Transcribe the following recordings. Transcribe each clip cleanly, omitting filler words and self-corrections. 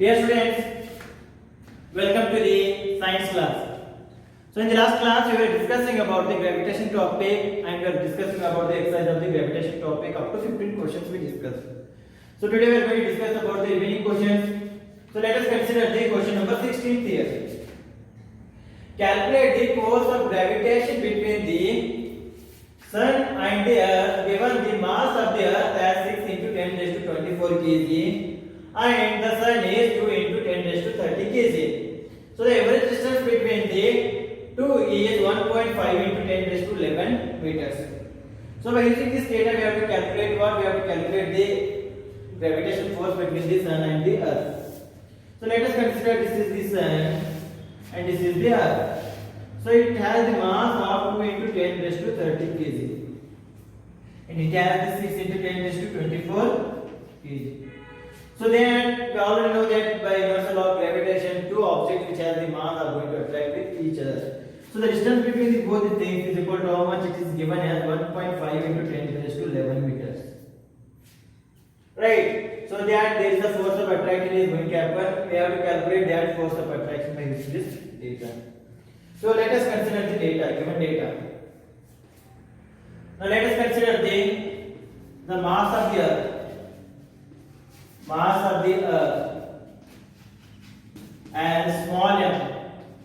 Dear students, welcome to the science class. So in the last class we were discussing about the gravitation topic and we were discussing about the exercise of the gravitation topic. Up to 15 questions we discussed. So today we are going to discuss about the remaining questions. So let us consider the question number 16 here. Calculate the force of gravitation between the sun and the earth given the mass of the earth as 6 into 10 raised to 24 kg and the sun is 2 into 10 raised to 30 kg. So the average distance between the two is 1.5 into 10 raised to 11 meters. So by using this data we have to calculate what? We have to calculate the gravitation force between the sun and the earth. So let us consider this is the sun and this is the earth. So it has the mass of 2 into 10 raised to 30 kg and it has the 6 into 10 raised to 24 kg. So then we already know that by universal law of gravitation, two objects which have the mass are going to attract with each other. So the distance between the both the things is equal to how much? It is given as 1.5 into 10 raised to 11 meters. Right. So that there is a force of attraction is going to happen. We have to calculate that force of attraction by using this data. So let us consider the data, given data. Now let us consider the mass of the earth. Mass of the earth and small m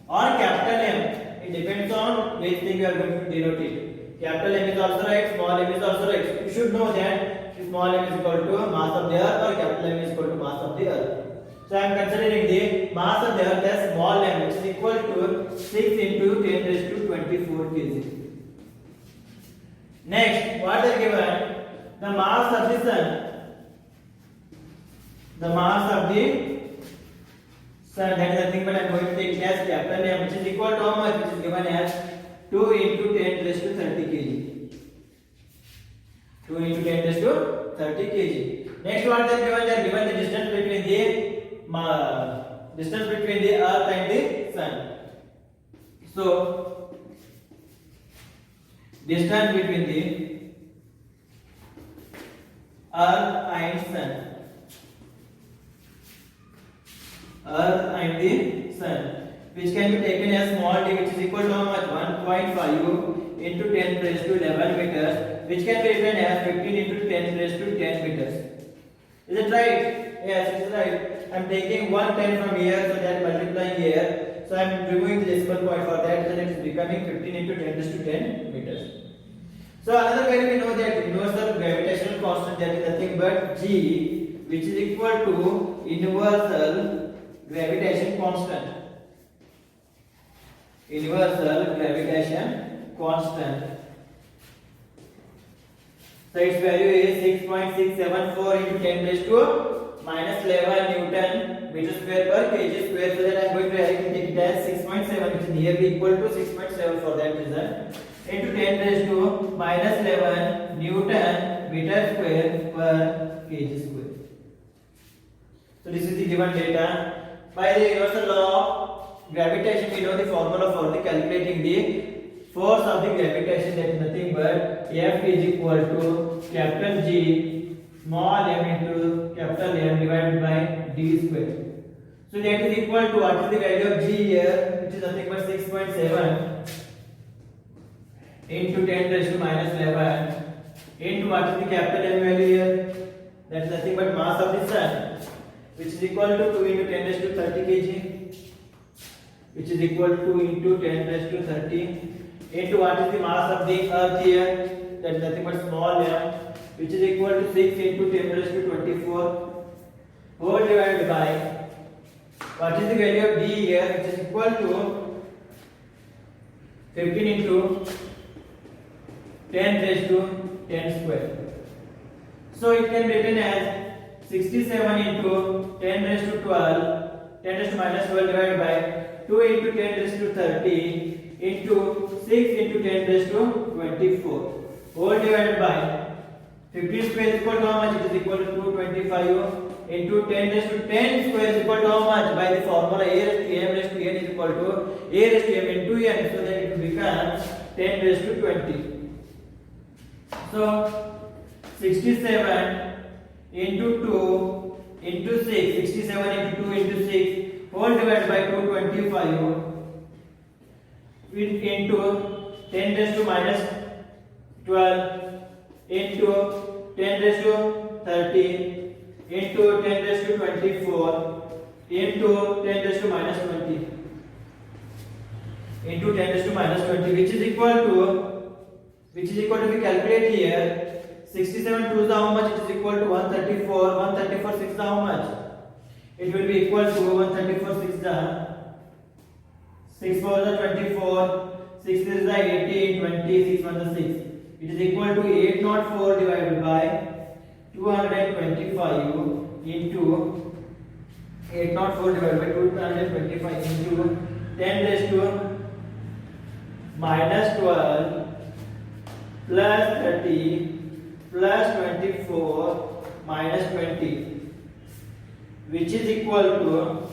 or capital M. It depends on which thing you are going to denote it. Capital M is also right, small m is also right. You should know that small m is equal to mass of the earth or capital M is equal to mass of the earth. So I am considering the mass of the earth as small m, which is equal to 6 into 10 raised to 24 kg. Next, what is given? The mass of the sun. The mass of the sun, that is nothing but I am going to take as capital M, which is equal to how much? Which is given as 2 into 10 raised to 30 kg. 2 into 10 raised to 30 kg. Next, what they are given? They are given the distance between the earth and the sun. So, distance between the earth and sun. Earth and the sun, which can be taken as small d, which is equal to how much? 1.5 into 10 raised to 11 meters, which can be written as 15 into 10 raised to 10 meters. Is it right? Yes, it is right. I am taking 110 from here, so that multiplying here. So I am removing the decimal point for that, then it is becoming 15 into 10 raised to 10 meters. So another way we know that universal gravitational constant, that is nothing but G, which is equal to universal gravitation constant. Universal gravitation constant. So its value is 6.674 into 10 raised to minus 11 Newton meter square per kg square. So that I am going to take it as 6.7, which is nearly equal to 6.7 for that reason, into 10 raised to minus 11 Newton meter square per kg square. So this is the given data. By the universal law of gravitation, we know the formula for the calculating the force of the gravitation, that is nothing but F is equal to capital G small m into capital M divided by d square. So that is equal to what is the value of G here, which is nothing but 6.7 into 10 raised to minus 11 into what is the capital M value here, that is nothing but mass of the sun, which is equal to 2 into 10 raised to 30 kg, which is equal to 2 into 10 raised to 30 into what is the mass of the earth here, that is nothing but small m, which is equal to 6 into 10 raised to 24 whole divided by what is the value of d here, which is equal to 15 into 10 raised to 10 square. So it can be written as 67 into 10 raised to 12, 10 raised to minus 12 divided by 2 into 10 raised to 30 into 6 into 10 raised to 24 whole divided by 15 square is equal to how much? It is equal to 225 into 10 raised to 10 square is equal to how much? By the formula a raised to m raised to n is equal to a raised to m into n, so that it becomes 10 raised to 20. So 67 into 2 into 6, 67 into 2 into 6, whole divided by 225 into 10 raised to minus 12 into 10 raised to 30 into 10 raised to 24 into 10 raised to minus 20 into 10 raised to minus 20, which is equal to we calculate here 67 2 is how much? It is equal to 134. 134 6 is how much? It will be equal to 134 6 is 6 4 is 24, 6 is 18, 20, 6 1 is 6. It is equal to 804 divided by 225 into 804 divided by 225 into 10 raised to minus 12 plus 30 plus 24 minus 20, which is equal to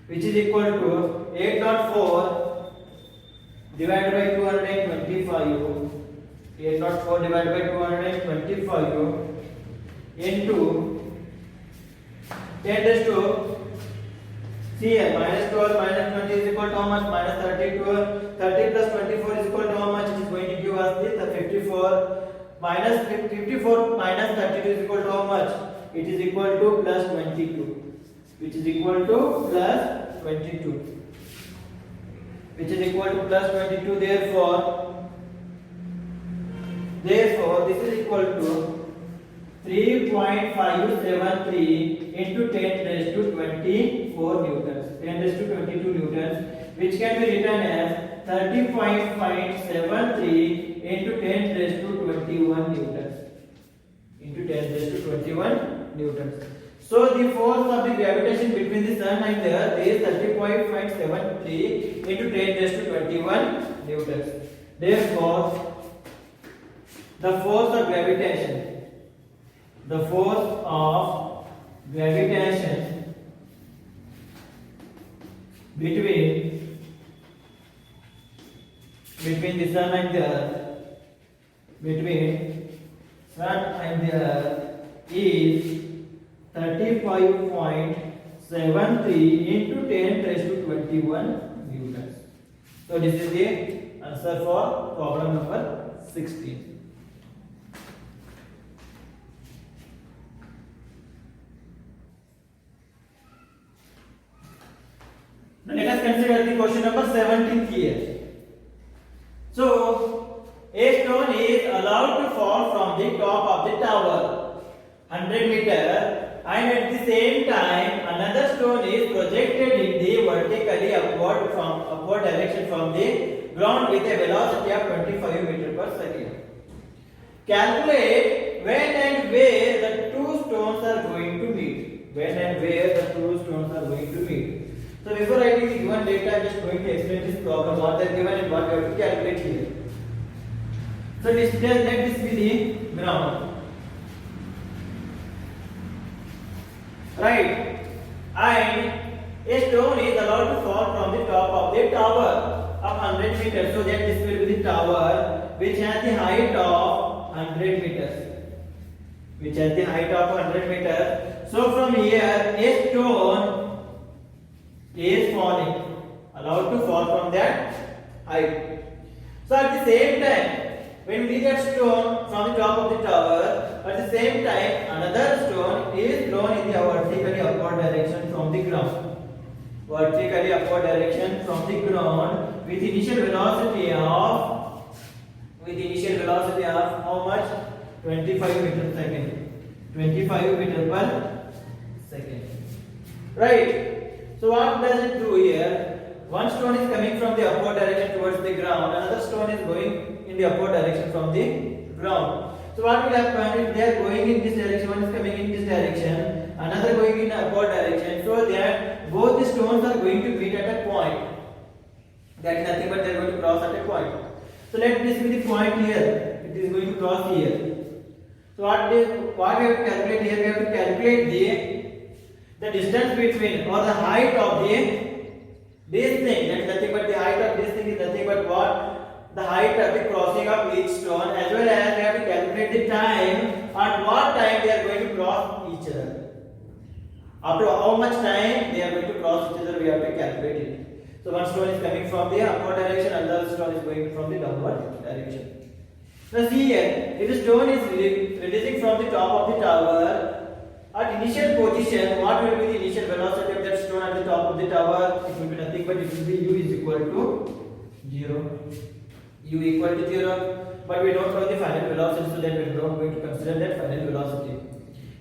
804 divided by 225, 804 divided by 225 into 10 raised to, see here, minus 12 minus 20 is equal to how much? Minus 32. 30 plus 24 is equal to how much? It is going to give us the 54. Minus 54 minus 32 is equal to how much? It is equal to plus 22, which is equal to plus 22, which is equal to plus 22. Therefore this is equal to 3.573 into 10 raised to 24 newtons, 10 raised to 22 newtons, which can be written as 30.73 into 10 raised to 21 newtons, into 10 raised to 21 newtons. So the force of the gravitation between the sun and the earth is 30.73 into 10 raised to 21 newtons. Therefore, the force of gravitation between the sun and the earth, is 35.73 into 10 raised to 21 newtons. So this is the answer for problem number 16. Now let us consider the question number 17 here. So, a stone is allowed to fall from the top of the tower 100 meter, and at the same time another stone is projected in the vertically upward direction from the ground with a velocity of 25 meter per second. Calculate when and where the two stones are going to meet. When and where the two stones are going to meet. So before writing the given data, I am just going to explain this problem, what they are given and what we have to calculate here. So let this be the ground, right? And a stone is allowed to fall from the top of the tower of 100 meters. So that this will be the tower which has the height of 100 meters. Which has the height of 100 meters. So from here, a stone is falling, allowed to fall from that height. So at the same time, when we get stone from the top of the tower, at the same time another stone is thrown in the vertically upward direction from the ground. Vertically upward direction from the ground with initial velocity of how much? 25 meter per second. 25 meter per second. Right. So what does it do here? One stone is coming from the upward direction towards the ground, another stone is going in the upward direction from the ground. So what will happen if they are going in this direction, one is coming in this direction, another going in upward direction, so that both the stones are going to meet at a point. That is nothing but they are going to cross at a point. So let this be the point here. It is going to cross here. So what we have to calculate here? We have to calculate the distance between or the height of this thing. That is nothing but the height of this thing is nothing but what? The height of the crossing of each stone, as well as we have to calculate the time at what time they are going to cross each other. After how much time they are going to cross each other, we have to calculate it. So one stone is coming from the upward direction, another stone is going from the downward direction. Now see here, if the stone is releasing from the top of the tower, at initial position, what will be the initial velocity of that stone at the top of the tower? It will be nothing but it will be u is equal to 0. U equal to 0, but we don't know the final velocity, so that we are not going to consider that final velocity.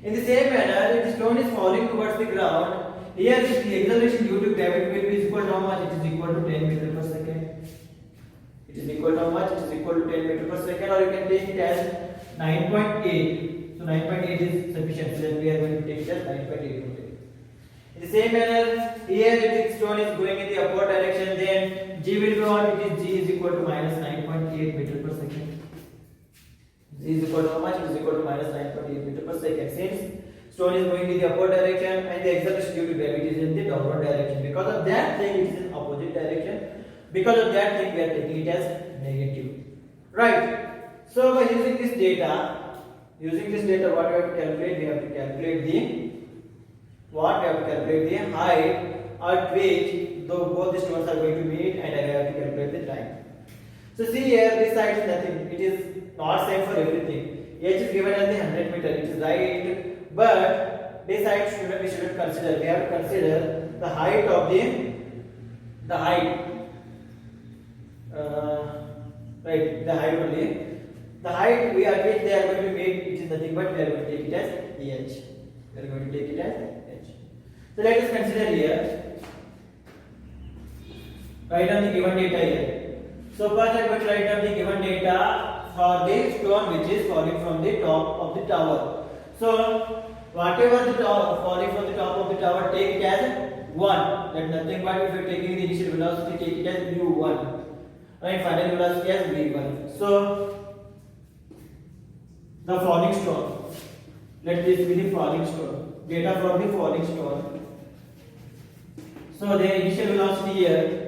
In the same manner, if the stone is falling towards the ground, here the acceleration due to gravity will be equal to how much? It is equal to 10 meter per second. It is equal to how much? It is equal to 10 meter per second, or you can take it as 9.8. So 9.8 is sufficient, so then we are going to take it as 9.8 only. In the same manner, here if the stone is going in the upward direction, then g will be what? It is g is equal to minus 9.8 meter per second. G is equal to how much? It is equal to minus 9.8 meter per second. Since stone is going in the upward direction and the acceleration due to gravity is in the downward direction, because of that thing it is in opposite direction. Because of that thing we are taking it as negative. Right. So by using this data, what we have to calculate? We have to calculate the height at which both the stones are going to meet, and I have to calculate the time. So see here, this side is nothing. It is not same for everything. H is given as the 100 meter. It is right, but this side we shouldn't consider. We have to consider the height of the height. Right, the height only. The height we are which they are going to meet, it is nothing but we are going to take it as h. We are going to take it as h. So let us consider here. Write down the given data here. So first I am going to write down the given data for the stone which is falling from the top of the tower. So whatever the falling from the top of the tower, take it as 1. That nothing but if you are taking the initial velocity, take it as u1. And final velocity as v1. So the falling stone. Let this be the falling stone. Data for the falling stone. So the initial velocity here.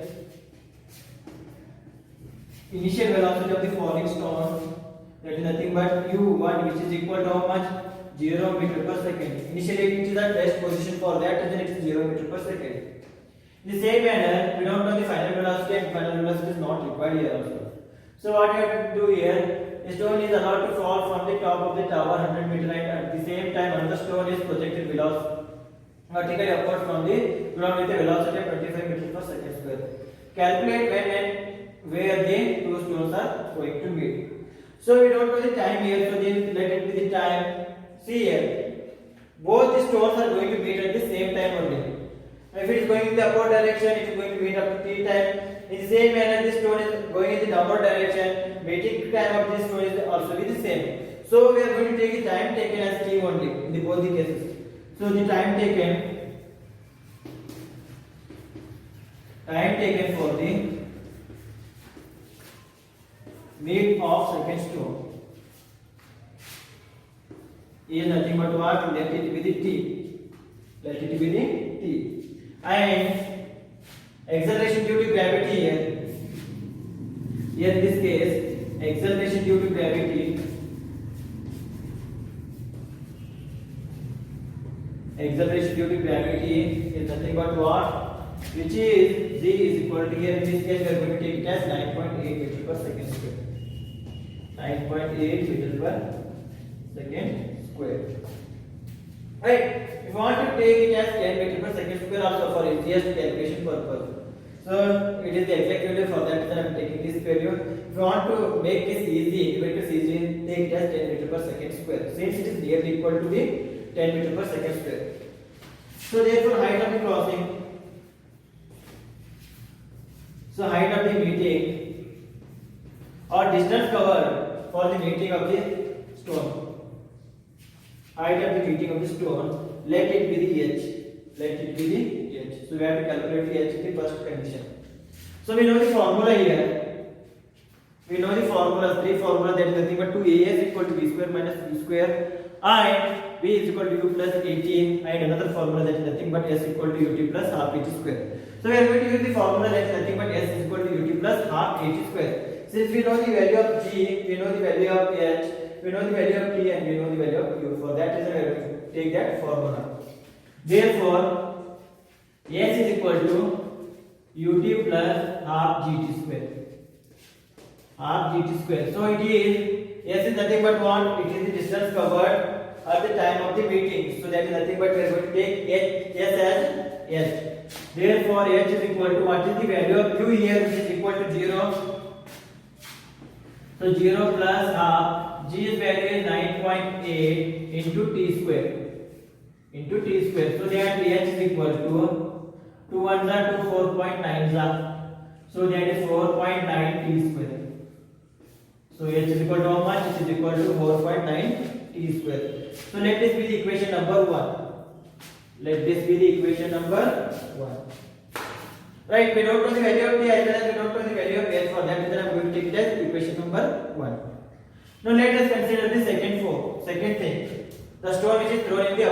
Initial velocity of the falling stone, that is nothing but u1, which is equal to how much? 0 meter per second. Initially it is at best position, for that reason it is 0 meter per second. In the same manner, we don't know the final velocity, and final velocity is not required here also. So what we have to do here, the stone is allowed to fall from the top of the tower 100 meter, and at the same time another stone is projected vertically upward from the ground with a velocity of 25 meters per second square. Calculate when and where the two stones are going to meet. So we don't know the time here, so then let it be the time. See here, both the stones are going to meet at the same time only. If it is going in the upward direction, it is going to meet up to t time. In the same manner, this stone is going in the downward direction, meeting time of this stone is also be the same. So we are going to take the time taken as t only in the both the cases. So the time taken for the meet of second stone is nothing but what? Let it be the t. Let it be the t. And acceleration due to gravity here. Here in this case, acceleration due to gravity. Acceleration due to gravity is nothing but what? Which is g is equal to, here in this case we are going to take it as 9.8 meter per second square. 9.8 meter per second square. Right. If you want to take it as 10 meter per second square also for easiest calculation purpose. So it is the exact value, for that reason I am taking this value. If you want to make this easy, make it easy, take it as 10 meter per second square. Since it is nearly equal to the 10 meter per second square. So therefore height of the crossing. So height of the meeting or distance covered for the meeting of the stone. Height of the meeting of the stone, let it be the h. Let it be the h. So we have to calculate the h in the first condition. So we know the formula here. We know the formula, three formula, that is nothing but 2a is equal to b square minus b square, and b is equal to u plus 18, and another formula that is nothing but s equal to ut plus half at square. So we are going to use the formula that is nothing but s is equal to ut plus half at square. Since we know the value of g, we know the value of h, we know the value of t, and we know the value of u. For that reason we are going to take that formula. Therefore h is equal to ut plus half gt square. Half gt square. So it is s is nothing but what? It is the distance covered at the time of the meeting. So that is nothing but we are going to take s as s. Therefore h is equal to, what is the value of q here, which is equal to 0. So 0 plus half, g's value is 9.8 into t square. Into t square. So that h is equal to 2 1s are 2, 4.9s are. So that is 4.9 t square. So h is equal to how much? It is equal to 4.9 t square. So let this be the equation number 1. Let this be the equation number 1. Right, we don't know the value of t as well as we don't know the value of s. For that reason I am going to take it as equation number 1. Now let us consider the second thing. The stone which is thrown in the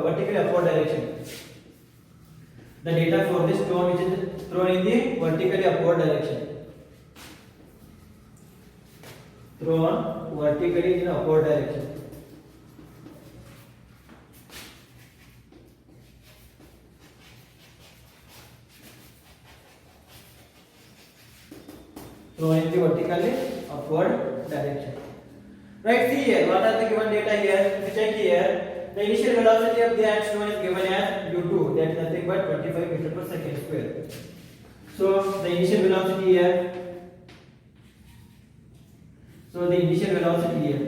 vertically upward direction. The data for this stone which is thrown in the vertically upward direction. Thrown vertically in upward direction. Thrown in the vertically upward direction. Right, see here, what are the given data here? We check here. The initial velocity of the stone is given as u2, that is nothing but 25 meter per second square. So the initial velocity here. So the initial velocity here,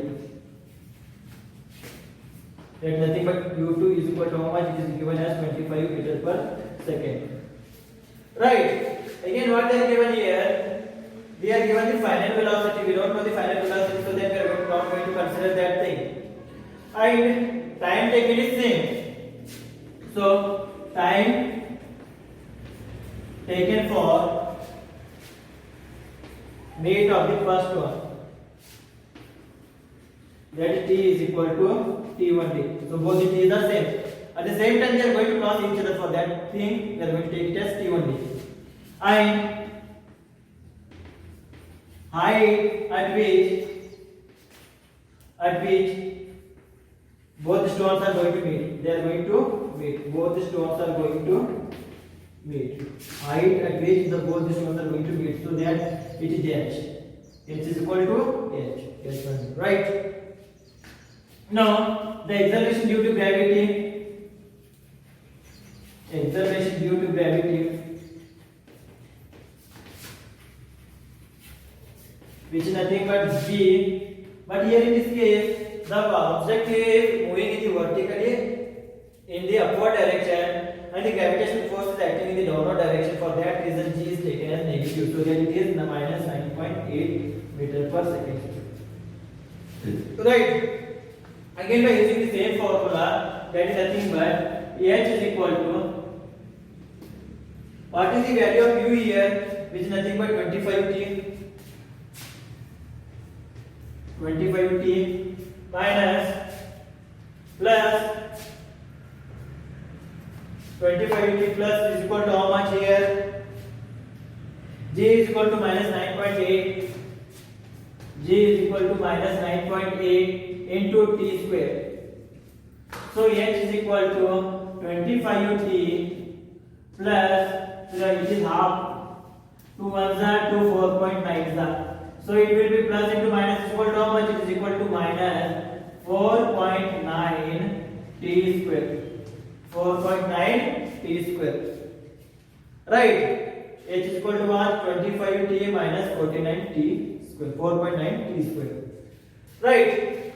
that is nothing but u2 is equal to how much? It is given as 25 meter per second. Right. Again, what they are given here? We are given the final velocity. We don't know the final velocity, so then we are not going to consider that thing. And time taken is same. So time taken for meet of the first one, that is t is equal to t1d. So both the t's are same. At the same time, they are going to cross each other. For that thing, we are going to take it as t1d. And height at which both stones are going to meet. They are going to meet. Both stones are going to meet. Height at which both stones are going to meet. So that it is h. H is equal to h. Right. Now the acceleration due to gravity. Acceleration due to gravity, which is nothing but g, but here in this case the object is moving in the vertically in the upward direction and the gravitational force is acting in the downward direction. For that reason g is taken as negative, so that it is minus 9.8 meter per second. Right. Again, by using the same formula, that is nothing but h is equal to, what is the value of u here, which is nothing but 25t. 25t minus plus 25t plus is equal to how much here? G is equal to minus 9.8. G is equal to minus 9.8 into t square. So h is equal to 25t plus, it is half. 2 1s are 2, 4.9s are. So it will be plus into minus is equal to how much? It is equal to minus 4.9 t square. 4.9 t square. Right. H is equal to what? 25t minus 49 t square. 4.9 t square. Right.